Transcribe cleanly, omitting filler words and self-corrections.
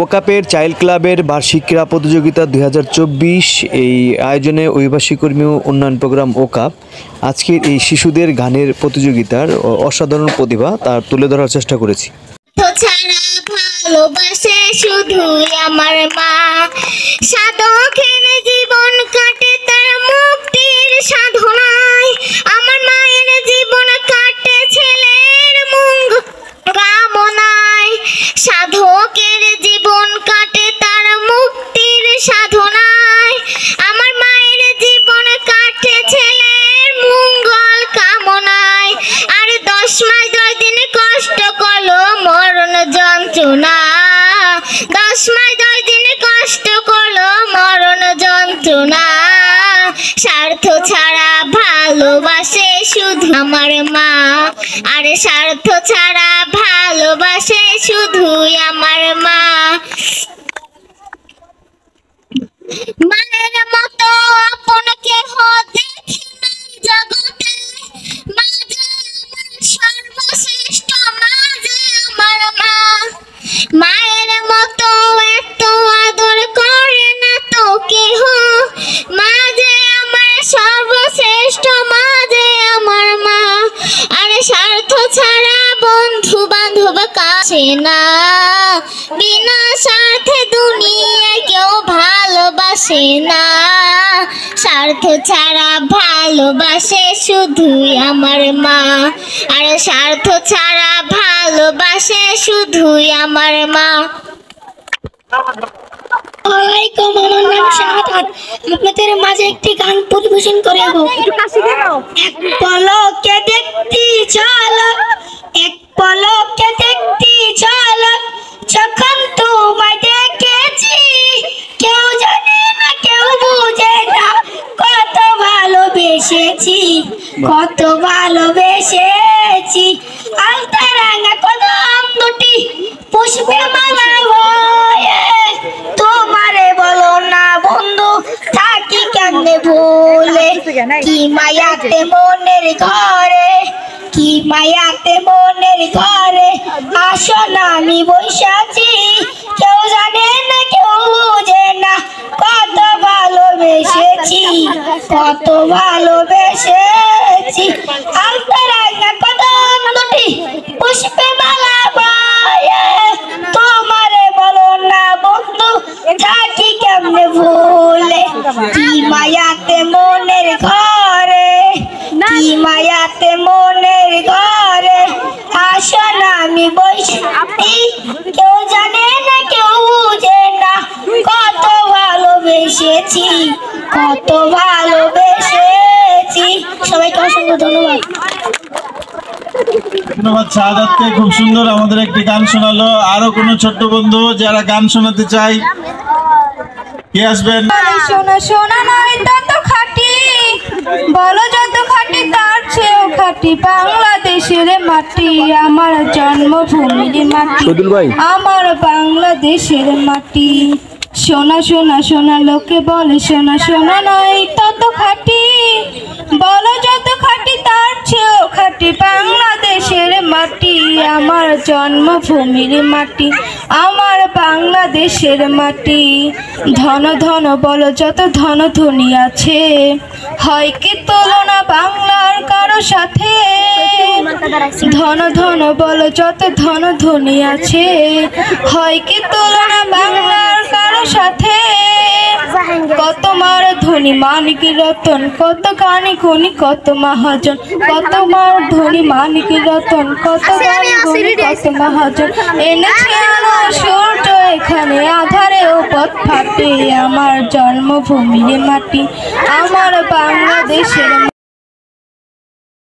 ওকাপের child ক্লাবের বার্ষিক ক্রীড়া প্রতিযোগিতা 2024 এই আয়োজনে অভিবাসী কর্মী উন্নয়ন প্রোগ্রাম ওকাপ আজকের এই শিশুদের গানের প্রতিযোগিতার অসাধারণ প্রতিভা তার তুলে ধরার চেষ্টা করেছি। ভালোবাসে শুধু আমার মা, সাধকের জীবন কাটে তার মুক্তির সাধনায়। আমার মায়ের জীবন কাটে ছেলের মঙ্গল কামনায়, সাধকের জীবন কাটে তার মুক্তির সাধনায়। আমার মায়ের জীবন কাটে ছেলের মঙ্গল কামনায়। আর 10 মাস 10 দিন কষ্ট করলো মরণ যন্ত্রণা, 10 মাস 10 দিন কষ্ট করলো মরণ যন্ত্রণা। স্বার্থ ছাড়া ভালোবাসে শুধু আমার মা, আর স্বার্থ ছাড়া ভালোবাসে শুধু আমার মা। মায়ের মতো আপন কেহ দেখি নাই জগতে, মা যে আমার সর্বশ্রেষ্ঠ, মা যে আমার মা। মায়ের মতো এত আদর করে না তো কেহ, মা যে আমার সর্বশ্রেষ্ঠ, মা যে আমার মা। আর স্বার্থ ছাড়া বন্ধু বান্ধব কাছে না, বিনা স্বার্থে দুনিয়ায় কেউ ভালোবাসে না। স্বার্থ ছাড়া ভালোবাসে শুধু আমার মা, আর স্বার্থ ছাড়া ভালোবাসে শুধু আমার মা। আপনাদের মাঝে একটি গান পরিবেশন করে এক পলকে দেখতি ঝলক, এক পলকে দেখতি ঝলক, যখন তোমায় দেখেছি কেউ জানে না কেউ বুঝে না কত ভালোবেসেছি, কত ভালোবেসেছি। আলতা রাঙা কদম দুটি পুষ্পে মালা হয়ে, তোমারে বলো না বন্ধু থাকি কেমনে ভুলে। কি মায়াতে মনের ঘরে, কি মায়াতে মনের ঘরে, আসলে আমি বসেছি কেউ জানে না কেউ বুঝে না কত ভালোবেসেছি, কত ভালোবেসেছি। আলতা রাঙা কদম দুটি পুষ্পে মালা বয়ে, তোমারে বলো না বন্ধু থাকি কেমনে ভুলে। কি মায়াতে মনের ঘরে, কি মায়াতে মনের ঘরে, আসলে আমি বসেছি কেউ জানে না কেউ বুঝে না কত ভালোবেসেছি, কত ভালোবেসেছি। সবাইকে অসংখ্য ধন্যবাদ। ধন্যবাদ শাহাদাতকে, খুব সুন্দর আমাদের একটি গান শোনালো। আরো কোনো ছোট্ট বন্ধু যারা গান শোনাতে চাই কে আসবেন? শোনা শোনা নয় তত খাঁটি, বলো যত খাঁটি তার চেয়েও খাঁটি বাংলাদেশের মাটি, আমার জন্মভূমির মাটি, আমার বাংলাদেশের মাটি। সোনা সোনা সোনা লোকে বলে সোনা সোনা নয় তত খাঁটি, বলো যত খাঁটি তার চেয়েও খাঁটি বাংলাদেশের মাটি, আমার জন্মভূমির মাটি, আমার বাংলাদেশের মাটি। ধন ধন বলো যত ধন ধনী আছে, হয় কি তুলনা বাংলার কারো সাথে। ধন ধন বলো যত ধন ধনী আছে, হয় কি তুলনা বাংলার কারো সাথে। কত মার ধনী মানিক রতন, কত গানি গুণী কত মহাজন, কত মার ধনী মানিক রতন, কত গানি গুণী কত মহাজন। এনেছে আলো সূর্য এখানে আধারেও পথ ফাটে, আমার জন্মভূমির মাটি, আমার বাংলাদেশের